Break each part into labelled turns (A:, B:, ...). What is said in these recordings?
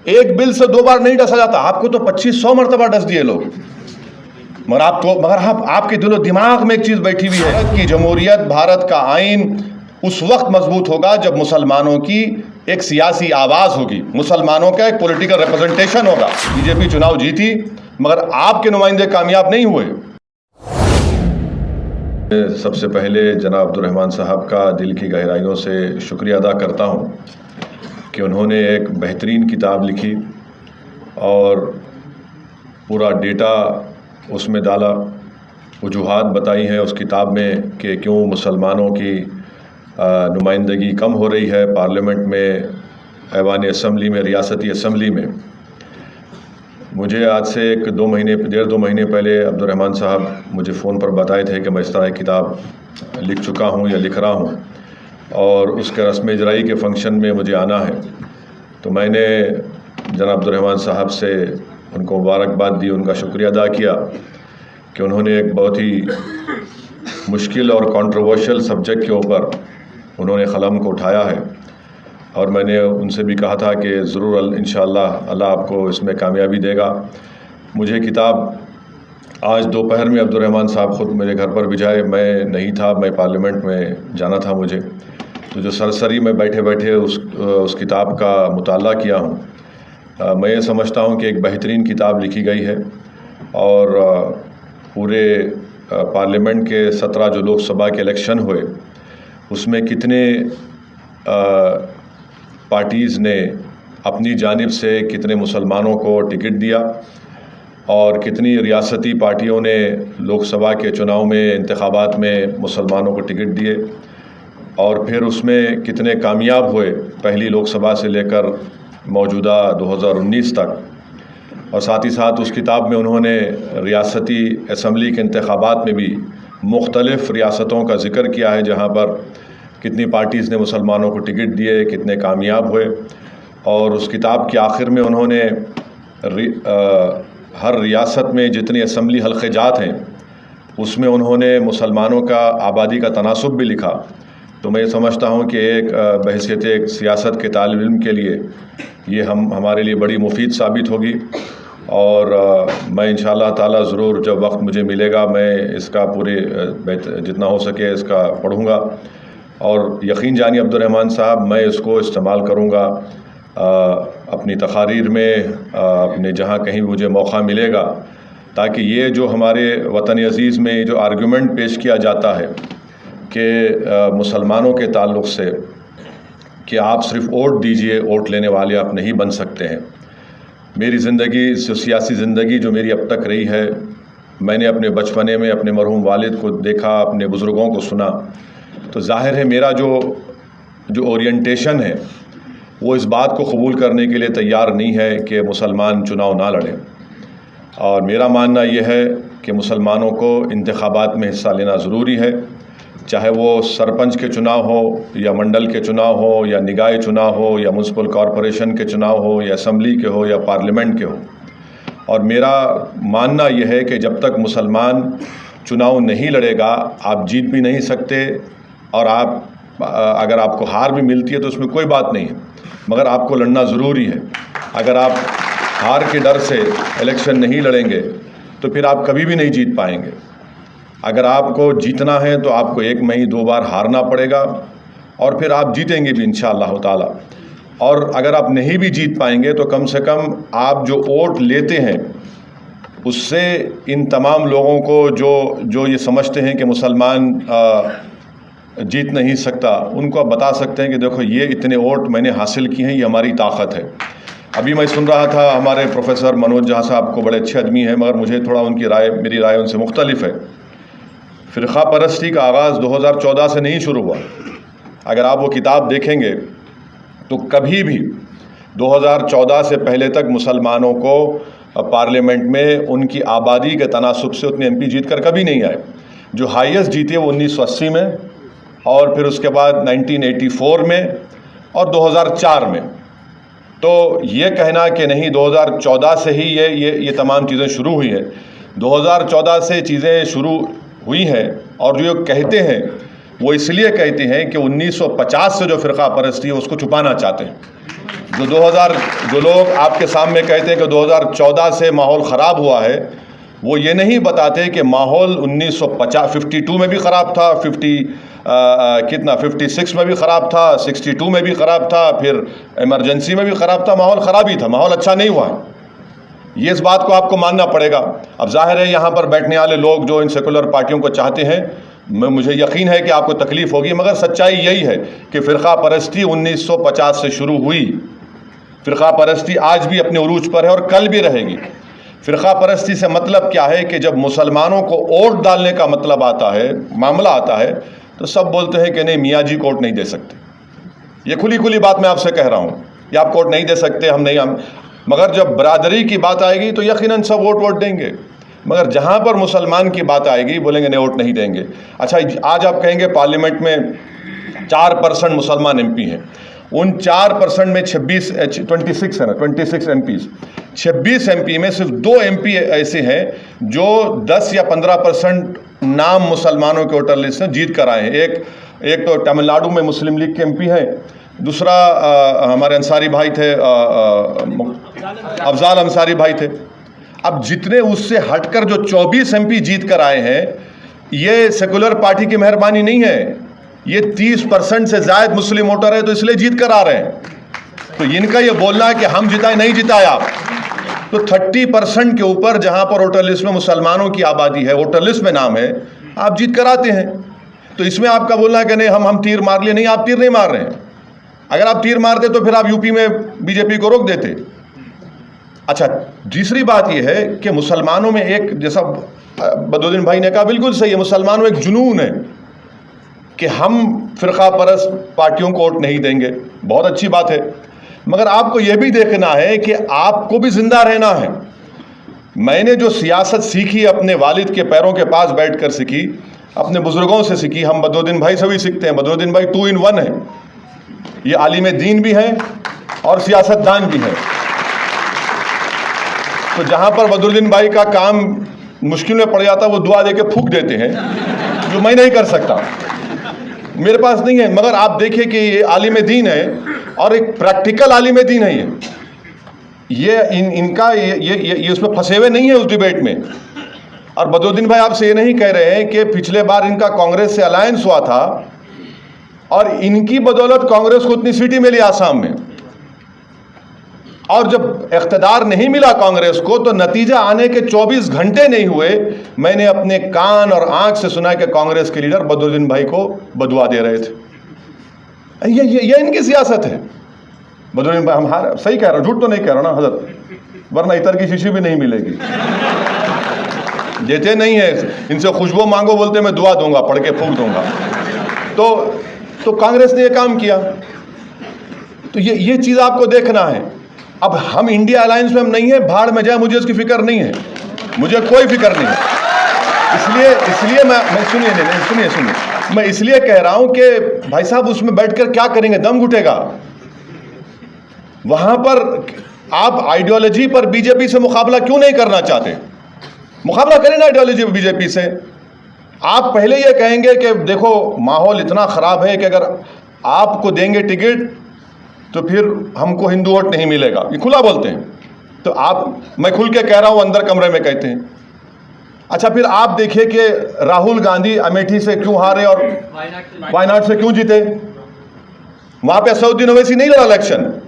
A: एक बिल से 2 बार नहीं डसा जाता, आपको तो 2500 मरतबा डस दिए लोग। मगर आपके दिलो दिमाग में एक चीज बैठी हुई है, भारत की जमहूरियत, भारत का आइन उस वक्त मजबूत होगा जब मुसलमानों की एक सियासी आवाज होगी, मुसलमानों का एक पॉलिटिकल रिप्रेजेंटेशन होगा। बीजेपी चुनाव जीती मगर आपके नुमाइंदे कामयाब नहीं हुए। सबसे पहले जनाब अब्दुर्रहमान साहब का दिल की गहराइयों से शुक्रिया अदा करता हूं कि उन्होंने एक बेहतरीन किताब लिखी और पूरा डेटा उसमें डाला, वजूहात बताई हैं उस किताब में कि क्यों मुसलमानों की नुमाइंदगी कम हो रही है पार्लियामेंट में, ऐवान असम्बली में, रियासती असम्बली में। मुझे आज से डेढ़ दो महीने पहले अब्दुर्रहमान साहब मुझे फ़ोन पर बताए थे कि मैं इस तरह की किताब लिख चुका हूँ या लिख रहा हूँ और उसके रस्म इजराई के फंक्शन में मुझे आना है। तो मैंने जनाब अब्दुर्रहमान साहब से उनको मुबारकबाद दी, उनका शुक्रिया अदा किया कि उन्होंने एक बहुत ही मुश्किल और कंट्रोवर्शियल सब्जेक्ट के ऊपर उन्होंने क़लम को उठाया है और मैंने उनसे भी कहा था कि ज़रूर इंशाअल्लाह अल्लाह आपको इसमें कामयाबी देगा। मुझे किताब आज दोपहर में अब्दुर्रहमान साहब ख़ुद मेरे घर पर भिजाए, मैं नहीं था, मैं पार्लियामेंट में जाना था मुझे। तो जो सरसरी में बैठे बैठे उस किताब का मुताला किया हूँ, मैं ये समझता हूँ कि एक बेहतरीन किताब लिखी गई है और पूरे पार्लियामेंट के 17 जो लोकसभा के इलेक्शन हुए उसमें कितने पार्टीज़ ने अपनी जानिब से कितने मुसलमानों को टिकट दिया और कितनी रियासती पार्टियों ने लोकसभा के चुनाव में, इंतखाबात में मुसलमानों को टिकट दिए और फिर उसमें कितने कामयाब हुए पहली लोकसभा से लेकर मौजूदा 2019 तक। और साथ ही साथ उस किताब में उन्होंने रियासती असम्बली के इंतखाबात में भी मुख्तलिफ़ रियासतों का ज़िक्र किया है जहाँ पर कितनी पार्टीज़ ने मुसलमानों को टिकट दिए, कितने कामयाब हुए। और उस किताब के आखिर में उन्होंने हर रियासत में जितनी असम्बली हल्क़े जात हैं उसमें उन्होंने मुसलमानों का आबादी का तनासुब भी लिखा। तो मैं समझता हूँ कि एक बहैसियत एक सियासत के तालिब इल्म के लिए ये हमारे लिए बड़ी मुफीद साबित होगी और मैं इंशाअल्लाह ताला ज़रूर जब वक्त मुझे मिलेगा मैं इसका पूरे जितना हो सके इसका पढ़ूँगा और यकीन जानिए अब्दुर्रहमान साहब, मैं इसको इस्तेमाल करूँगा अपनी तकारीर में, अपने जहाँ कहीं मुझे मौका मिलेगा, ताकि ये जो हमारे वतन अज़ीज़ में जो आर्गूमेंट पेश किया जाता है कि मुसलमानों के ताल्लुक़ से कि आप सिर्फ़ वोट दीजिए, वोट लेने वाले आप नहीं बन सकते हैं। मेरी ज़िंदगी, सियासी ज़िंदगी जो मेरी अब तक रही है, मैंने अपने बचपने में अपने मरहूम वालिद को देखा, अपने बुज़ुर्गों को सुना, तो ज़ाहिर है मेरा जो ओरिएंटेशन है वो इस बात को कबूल करने के लिए तैयार नहीं है कि मुसलमान चुनाव ना लड़ें। और मेरा मानना ये है कि मुसलमानों को इंतखाबात में हिस्सा लेना ज़रूरी है, चाहे वो सरपंच के चुनाव हो या मंडल के चुनाव हो या निकाय चुनाव हो या म्युनिसिपल कॉरपोरेशन के चुनाव हो या असम्बली के हो या पार्लियामेंट के हो। और मेरा मानना यह है कि जब तक मुसलमान चुनाव नहीं लड़ेगा आप जीत भी नहीं सकते और अगर आपको हार भी मिलती है तो उसमें कोई बात नहीं है, मगर आपको लड़ना ज़रूरी है। अगर आप हार के डर से इलेक्शन नहीं लड़ेंगे तो फिर आप कभी भी नहीं जीत पाएंगे। अगर आपको जीतना है तो आपको एक में ही 2 बार हारना पड़ेगा और फिर आप जीतेंगे भी इंशाअल्लाह ताला। और अगर आप नहीं भी जीत पाएंगे तो कम से कम आप जो वोट लेते हैं उससे इन तमाम लोगों को जो ये समझते हैं कि मुसलमान जीत नहीं सकता, उनको आप बता सकते हैं कि देखो ये इतने वोट मैंने हासिल किए हैं, ये हमारी ताकत है। अभी मैं सुन रहा था हमारे प्रोफेसर मनोज झा साहब को, बड़े अच्छे आदमी हैं मगर मुझे थोड़ा मेरी राय उनसे मुख्तलिफ है। फ़िरक़ा परस्ती का आगाज़ 2014 से नहीं शुरू हुआ। अगर आप वो किताब देखेंगे तो कभी भी 2014 से पहले तक मुसलमानों को पार्लियामेंट में उनकी आबादी के तनासुब से उतने MP जीत कर कभी नहीं आए। जो हाईएस्ट जीते वो 1980 में और फिर उसके बाद 1984 में और 2004 में। तो ये कहना कि नहीं 2014 से ही ये तमाम चीज़ें शुरू हुई हैं, 2014 से चीज़ें शुरू हुई हैं और जो कहते हैं वो इसलिए कहते हैं कि 1950 से जो फ़िरक़ा परस्ती है उसको छुपाना चाहते हैं। जो लोग आपके सामने कहते हैं कि 2014 से माहौल ख़राब हुआ है, वो ये नहीं बताते कि माहौल 52 में भी ख़राब था, 56 में भी ख़राब था, 62 में भी ख़राब था, फिर इमरजेंसी में भी ख़राब था। माहौल ख़राब ही था, माहौल अच्छा नहीं हुआ है। ये इस बात को आपको मानना पड़ेगा। अब जाहिर है यहाँ पर बैठने वाले लोग जो इन सेकुलर पार्टियों को चाहते हैं, मुझे यकीन है कि आपको तकलीफ़ होगी, मगर सच्चाई यही है कि फ़िरक़ा परस्ती 1950 से शुरू हुई। फ़िरक़ा परस्ती आज भी अपने उरूज पर है और कल भी रहेगी। फ़िरक़ा परस्ती से मतलब क्या है कि जब मुसलमानों को वोट डालने का मतलब आता है, मामला आता है, तो सब बोलते हैं कि नहीं, मियाँ जी को वोट नहीं दे सकते। ये खुली खुली बात मैं आपसे कह रहा हूँ, ये आप वोट नहीं दे सकते, हम मगर जब बरादरी की बात आएगी तो यकीनन सब वोट देंगे। मगर जहाँ पर मुसलमान की बात आएगी, बोलेंगे नहीं, वोट नहीं देंगे। अच्छा, आज आप कहेंगे पार्लियामेंट में 4% मुसलमान MP हैं, उन 4% में 26 है ना, 26 MPs, 26 MP में सिर्फ 2 MP ऐसे हैं जो 10 या 15% नाम मुसलमानों के वोटर लिस्ट में जीत कर आए हैं। एक तो तमिलनाडु में मुस्लिम लीग के MP हैं, दूसरा हमारे अंसारी भाई थे, अफजाल अंसारी भाई थे। अब जितने उससे हटकर जो 24 MP जीत कर आए हैं, ये सेकुलर पार्टी की मेहरबानी नहीं है, ये 30% से ज़्यादा मुस्लिम वोटर है तो इसलिए जीत कर आ रहे हैं। तो इनका ये बोलना है कि हम जिताए, नहीं जिताए आप, तो 30% के ऊपर जहां पर वोटर लिस्ट में मुसलमानों की आबादी है, वोटर लिस्ट में नाम है, आप जीत कर आते हैं। तो इसमें आपका बोलना है कि नहीं, हम तीर मार लिए, नहीं, आप तीर नहीं मार रहे हैं। अगर आप तीर मारते तो फिर आप यूपी में बीजेपी को रोक देते। अच्छा, दूसरी बात यह है कि मुसलमानों में एक, जैसा बदरुद्दीन भाई ने कहा, बिल्कुल सही है, मुसलमानों में एक जुनून है कि हम फ़िरक़ा परस्त पार्टियों को वोट नहीं देंगे। बहुत अच्छी बात है, मगर आपको यह भी देखना है कि आपको भी जिंदा रहना है। मैंने जो सियासत सीखी अपने वालिद के पैरों के पास बैठकर सीखी, अपने बुजुर्गों से सीखी, हम बदरुद्दीन भाई से भी सीखते हैं। बदरुद्दीन भाई 2 in 1 है, ये आलिम दीन भी हैं और सियासतदान भी हैं। तो जहाँ पर बदरुद्दीन भाई का काम मुश्किल में पड़ जाता है, वो दुआ दे के फूंक देते हैं, जो मैं नहीं कर सकता, मेरे पास नहीं है। मगर आप देखिए कि ये आलिम दीन है और एक प्रैक्टिकल आलिम दीन है। ये इनका ये उसमें फंसे हुए नहीं है उस डिबेट में। और बदरुद्दीन भाई आपसे ये नहीं कह रहे हैं कि पिछले बार इनका कांग्रेस से अलायंस हुआ था और इनकी बदौलत कांग्रेस को उतनी सीटें मिली आसाम में, और जब इख्तिदार नहीं मिला कांग्रेस को तो नतीजा आने के 24 घंटे नहीं हुए, मैंने अपने कान और आंख से सुना कि कांग्रेस के लीडर बदरुद्दीन भाई को बदुआ दे रहे थे। ये इनकी सियासत है। बदरुद्दीन भाई, हम सही कह रहे हैं, झूठ तो नहीं कह रहा ना हजरत, वरना इतर की शीशी भी नहीं मिलेगी। देते नहीं है, इनसे खुशबू मांगो, बोलते मैं दुआ दूंगा, पढ़ के फूंक दूंगा। तो कांग्रेस ने ये काम किया। तो ये चीज़ आपको देखना है। अब हम इंडिया अलायंस में हम नहीं है, भाड़ में जाए, मुझे उसकी फिक्र नहीं है, मुझे कोई फिक्र नहीं है। इसलिए मैं सुनिए, मैं इसलिए कह रहा हूं कि भाई साहब उसमें बैठकर क्या करेंगे, दम घुटेगा। वहां पर आप आइडियोलॉजी पर बीजेपी से मुकाबला क्यों नहीं करना चाहते? मुकाबला करें ना आइडियोलॉजी पर बीजेपी से। आप पहले ये कहेंगे कि देखो माहौल इतना ख़राब है कि अगर आपको देंगे टिकट तो फिर हमको हिंदू वोट नहीं मिलेगा, ये खुला बोलते हैं। तो मैं खुल के कह रहा हूँ, अंदर कमरे में कहते हैं। अच्छा, फिर आप देखिए कि राहुल गांधी अमेठी से क्यों हारे और वायनाड से क्यों जीते? वहाँ पे असदुद्दीन ओवैसी नहीं लड़ा इलेक्शन,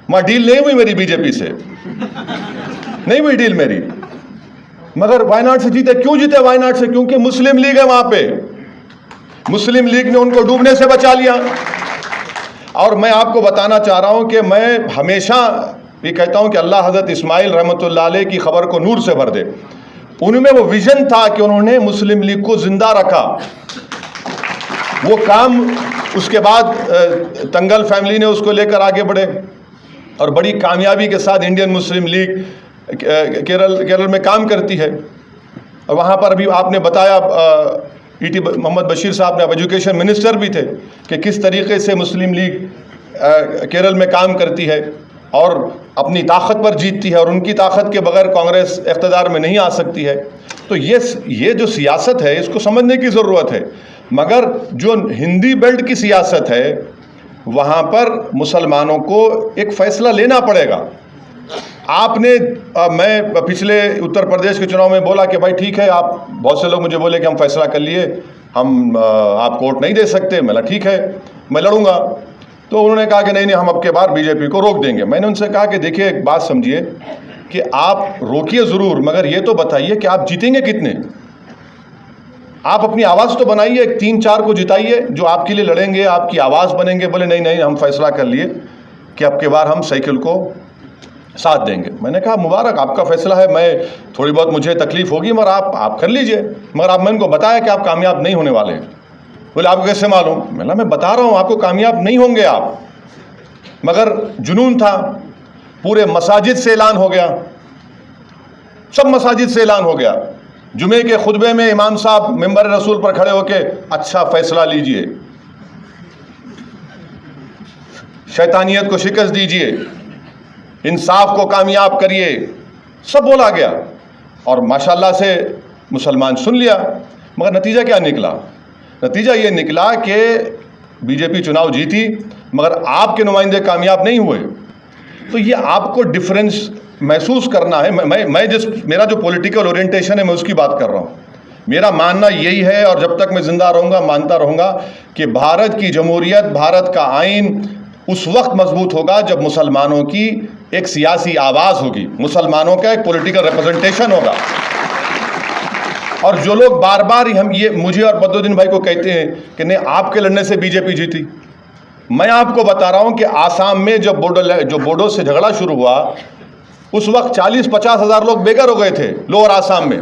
A: वहाँ डील नहीं हुई मेरी बीजेपी से, नहीं हुई डील मेरी, मगर वायनाड से जीते। क्यों जीते वायनाड से? क्योंकि मुस्लिम लीग है वहाँ पे, मुस्लिम लीग ने उनको डूबने से बचा लिया। और मैं आपको बताना चाह रहा हूं कि मैं हमेशा ये कहता हूं कि अल्लाह हज़रत इस्माइल रहमतुल्लाह अलैह की खबर को नूर से भर दे। उनमें वो विजन था कि उन्होंने मुस्लिम लीग को जिंदा रखा। वो काम उसके बाद तंगल फैमिली ने उसको लेकर आगे बढ़े और बड़ी कामयाबी के साथ इंडियन मुस्लिम लीग केरल में काम करती है। और वहाँ पर अभी आपने बताया, ईटी मोहम्मद बशीर साहब ने, अब एजुकेशन मिनिस्टर भी थे, कि किस तरीके से मुस्लिम लीग केरल में काम करती है और अपनी ताकत पर जीतती है, और उनकी ताकत के बगैर कांग्रेस इक़्तिदार में नहीं आ सकती है। तो ये जो सियासत है इसको समझने की ज़रूरत है। मगर जो हिंदी बेल्ट की सियासत है, वहाँ पर मुसलमानों को एक फ़ैसला लेना पड़ेगा। आपने मैं पिछले उत्तर प्रदेश के चुनाव में बोला कि भाई ठीक है, आप बहुत से लोग मुझे बोले कि हम फैसला कर लिए, हम आप वोट नहीं दे सकते। मैंने ठीक है, मैं लड़ूंगा। तो उन्होंने कहा कि नहीं, हम अब के बार बीजेपी को रोक देंगे। मैंने उनसे कहा कि देखिए, एक बात समझिए कि आप रोकिए ज़रूर, मगर ये तो बताइए कि आप जीतेंगे कितने। आप अपनी आवाज़ तो बनाइए, 3-4 को जिताइए जो आपके लिए लड़ेंगे, आपकी आवाज़ बनेंगे। बोले नहीं, हम फैसला कर लिए कि अब के बार हम साइकिल को साथ देंगे। मैंने कहा मुबारक, आपका फैसला है, मैं थोड़ी बहुत मुझे तकलीफ होगी मगर आप कर लीजिए। मगर मैंने उनको बताया कि आप कामयाब नहीं होने वाले। बोले आपको कैसे मालूम? मैं बता रहा हूँ आपको कामयाब नहीं होंगे आप। मगर जुनून था, पूरे मसाजिद से ऐलान हो गया, सब मसाजिद से ऐलान हो गया। जुमे के खुतबे में इमाम साहब मिंबर रसूल पर खड़े होके अच्छा फैसला लीजिए, शैतानियत को शिकस्त दीजिए, इंसाफ को कामयाब करिए, सब बोला गया। और माशाल्लाह से मुसलमान सुन लिया। मगर नतीजा क्या निकला? नतीजा ये निकला कि बीजेपी चुनाव जीती मगर आपके नुमाइंदे कामयाब नहीं हुए। तो ये आपको डिफरेंस महसूस करना है। मेरा जो पॉलिटिकल ओरिएंटेशन है, मैं उसकी बात कर रहा हूँ। मेरा मानना यही है और जब तक मैं जिंदा रहूँगा मानता रहूँगा कि भारत की जमहूरियत, भारत का आइन उस वक्त मजबूत होगा जब मुसलमानों की एक सियासी आवाज़ होगी, मुसलमानों का एक पॉलिटिकल रिप्रेजेंटेशन होगा। और जो लोग बार बार ये मुझे और बदरुद्दीन भाई को कहते हैं कि नहीं आपके लड़ने से बीजेपी जीती, मैं आपको बता रहा हूं कि आसाम में जब बोडो से झगड़ा शुरू हुआ उस वक्त 40-50 हज़ार लोग बेघर हो गए थे लोअर आसाम में।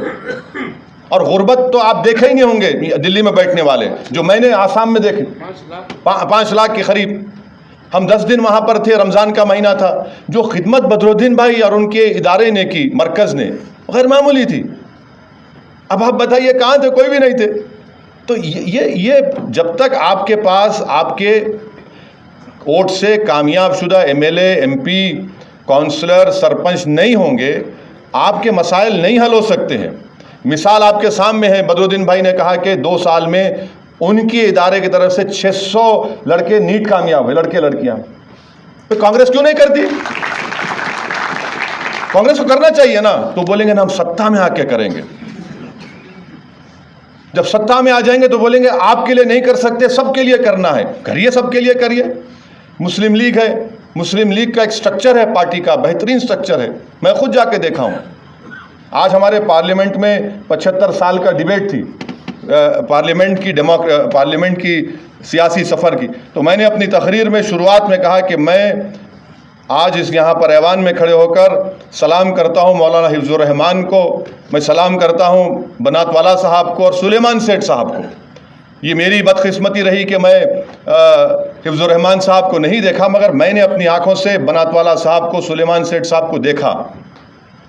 A: और गुर्बत तो आप देखे ही नहीं होंगे दिल्ली में बैठने वाले, जो मैंने आसाम में देखे 5 लाख के करीब। हम 10 दिन वहाँ पर थे, रमज़ान का महीना था। जो खिदमत बदरुद्दीन भाई और उनके इदारे ने की, मरकज़ ने, गैर मामूली थी। अब आप बताइए कहाँ थे? कोई भी नहीं थे। तो ये जब तक आपके पास आपके वोट से कामयाब शुदा MLA, MP, काउंसलर, सरपंच नहीं होंगे, आपके मसाइल नहीं हल हो सकते हैं। मिसाल आपके सामने है, बदरुद्दीन भाई ने कहा कि 2 साल में उनके इदारे की तरफ से 600 लड़के नीट कामयाब हुए, लड़के लड़कियां। तो कांग्रेस क्यों नहीं करती? कांग्रेस को करना चाहिए ना। तो बोलेंगे ना हम सत्ता में आके करेंगे। जब सत्ता में आ जाएंगे तो बोलेंगे आपके लिए नहीं कर सकते, सबके लिए करना है। करिए, सबके लिए करिए। मुस्लिम लीग है, मुस्लिम लीग का एक स्ट्रक्चर है, पार्टी का बेहतरीन स्ट्रक्चर है, मैं खुद जाके देखा हूँ। आज हमारे पार्लियामेंट में 75 साल का डिबेट थी, पार्लियामेंट की सियासी सफ़र की। तो मैंने अपनी तकरीर में शुरुआत में कहा कि मैं आज इस यहाँ पर ऐवान में खड़े होकर सलाम करता हूँ मौलाना हिफ्ज़ुर रहमान को, मैं सलाम करता हूँ बनात वाला साहब को और सुलेमान सेठ साहब को। ये मेरी बदकिस्मती रही कि मैं हिफ्ज़ुर रहमान साहब को नहीं देखा, मगर मैंने अपनी आँखों से बनात वाला साहब को, सुलेमान सेठ साहब को देखा।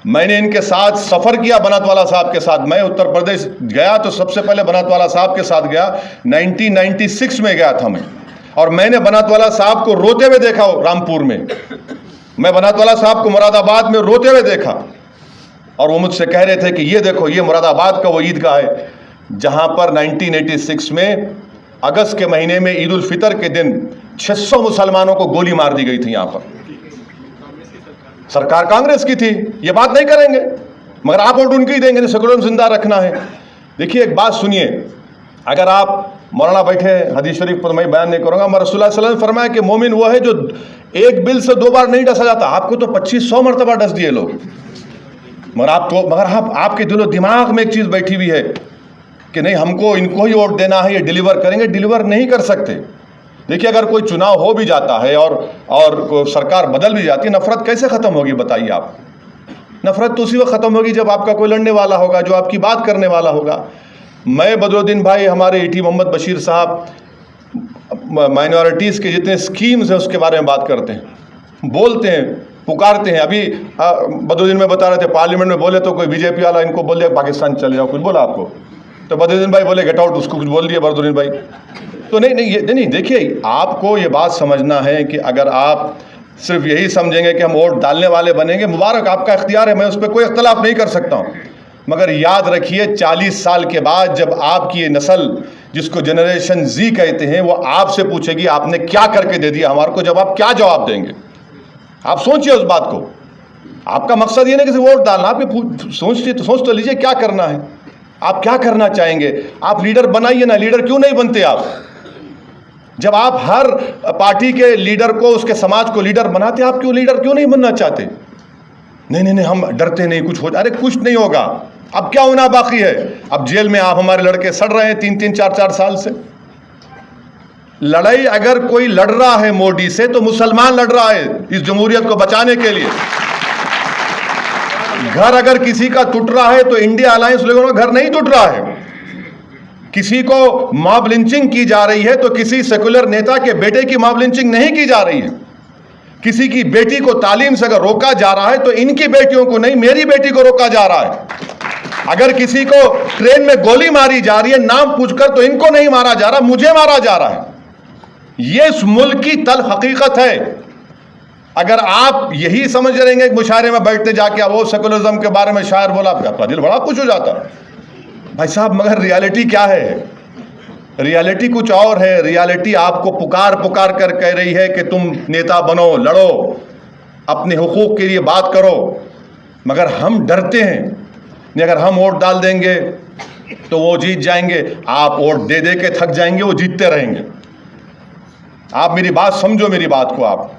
A: मैंने इनके साथ सफ़र किया, बनात वाला साहब के साथ। मैं उत्तर प्रदेश गया तो सबसे पहले बनात वाला साहब के साथ गया, 1996 में गया था मैं। और मैंने बनात वाला साहब को रोते हुए देखा रामपुर में, मैं बनात वाला साहब को मुरादाबाद में रोते हुए देखा। और वो मुझसे कह रहे थे कि ये देखो, ये मुरादाबाद का वो ईदगाह है जहाँ पर 1986 में अगस्त के महीने में ईद उल फितर के दिन 600 मुसलमानों को गोली मार दी गई थी। यहाँ पर सरकार कांग्रेस की थी, ये बात नहीं करेंगे, मगर आप वोट उनकी ही देंगे, सेकुलर जिंदा रखना है। देखिए एक बात सुनिए, अगर आप मौलाना बैठे, हदीस शरीफ पर मैं बयान नहीं करूँगा, मगर रसूलुल्लाह सल्लल्लाहु अलैहि वसल्लम ने फरमाया कि मोमिन वो है जो एक बिल से 2 बार नहीं डसा जाता। आपको तो 2500 मरतबा डस दिए लोग, मगर आपके दिलो दिमाग में एक चीज़ बैठी हुई है कि नहीं हमको इनको ही वोट देना है, ये डिलीवर करेंगे। डिलीवर नहीं कर सकते। देखिए अगर कोई चुनाव हो भी जाता है और सरकार बदल भी जाती है, नफरत कैसे ख़त्म होगी बताइए आप? नफरत तो उसी वक्त ख़त्म होगी जब आपका कोई लड़ने वाला होगा, जो आपकी बात करने वाला होगा। मैं, बदरुद्दीन भाई, हमारे ET मोहम्मद बशीर साहब माइनॉरिटीज़ के जितने स्कीम्स हैं उसके बारे में बात करते हैं, बोलते हैं, पुकारते हैं। अभी बदरुद्दीन में बता रहे थे, पार्लियामेंट में बोले तो कोई बीजेपी वाला इनको बोल दिया पाकिस्तान चले जाओ, कुछ बोला आपको तो बदरुद्दीन भाई बोले गेट आउट, उसको कुछ बोल दिया बदरुद्दीन भाई। तो नहीं, देखिए आपको ये बात समझना है कि अगर आप सिर्फ यही समझेंगे कि हम वोट डालने वाले बनेंगे, मुबारक, आपका इख्तियार है, मैं उस पर कोई इख्तलाफ नहीं कर सकता हूँ। मगर याद रखिए 40 साल के बाद जब आपकी ये नस्ल, जिसको जनरेशन जी कहते हैं, वो आपसे पूछेगी आपने क्या करके दे दिया हमारे को, जब आप क्या जवाब देंगे? आप सोचिए उस बात को। आपका मकसद ये नहीं कि वोट डालना, आप सोच तो लीजिए क्या करना है, आप क्या करना चाहेंगे। आप लीडर बनाइए ना, लीडर क्यों नहीं बनते आप? जब आप हर पार्टी के लीडर को, उसके समाज को लीडर बनाते, आप लीडर क्यों नहीं बनना चाहते? नहीं, हम डरते नहीं कुछ हो। अरे कुछ नहीं होगा, अब क्या होना बाकी है? अब जेल में आप हमारे लड़के सड़ रहे हैं 3-3, 4-4 साल से। लड़ाई अगर कोई लड़ रहा है मोदी से, तो मुसलमान लड़ रहा है इस जमहूरियत को बचाने के लिए। घर अगर किसी का टूट रहा है तो इंडिया अलायंस लोगों का घर नहीं टूट रहा है। किसी को मॉब लिंचिंग की जा रही है तो किसी सेकुलर नेता के बेटे की मॉब लिंचिंग नहीं की जा रही है। किसी की बेटी को तालीम से अगर रोका जा रहा है तो इनकी बेटियों को नहीं, मेरी बेटी को रोका जा रहा है। अगर किसी को ट्रेन में गोली मारी जा रही है नाम पूछकर, तो इनको नहीं मारा जा रहा, मुझे मारा जा रहा है। ये इस मुल्क की तल्ख हकीकत है। अगर आप यही समझ रहेंगे कि मुशायरे में बैठते जाके वो सेकुलरिज्म के बारे में शायर बोला, आपका दिल बड़ा कुछ हो जाता है भाई साहब। मगर रियलिटी क्या है? रियलिटी कुछ और है। रियलिटी आपको पुकार पुकार कर कह रही है कि तुम नेता बनो, लड़ो, अपने हुकूक के लिए बात करो। मगर हम डरते हैं, नहीं अगर हम वोट डाल देंगे तो वो जीत जाएंगे। आप वोट दे दे के थक जाएंगे, वो जीतते रहेंगे। आप मेरी बात समझो, मेरी बात को। आप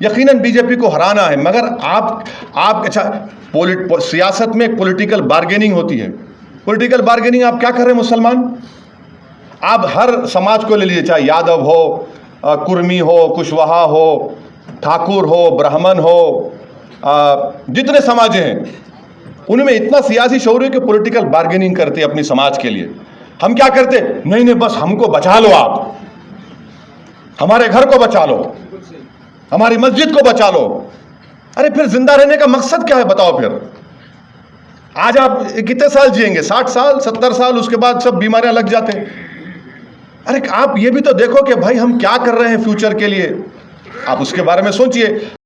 A: यकीनन बीजेपी को हराना है, मगर आप अच्छा, सियासत में एक पॉलिटिकल बार्गेनिंग होती है। पॉलिटिकल बार्गेनिंग आप क्या कर रहे हैं मुसलमान? आप हर समाज को ले लीजिए, चाहे यादव हो, कुर्मी हो, कुशवाहा हो, ठाकुर हो, ब्राह्मण हो, जितने समाज हैं उनमें इतना सियासी शौर्य है कि पॉलिटिकल बार्गेनिंग करते हैं अपनी समाज के लिए। हम क्या करते? नहीं बस हमको बचा लो, आप हमारे घर को बचा लो, हमारी मस्जिद को बचा लो। अरे फिर जिंदा रहने का मकसद क्या है बताओ? फिर आज आप कितने साल जिएंगे? 60 साल, 70 साल, उसके बाद सब बीमारियां लग जाते हैं। अरे आप ये भी तो देखो कि भाई हम क्या कर रहे हैं फ्यूचर के लिए, आप उसके बारे में सोचिए।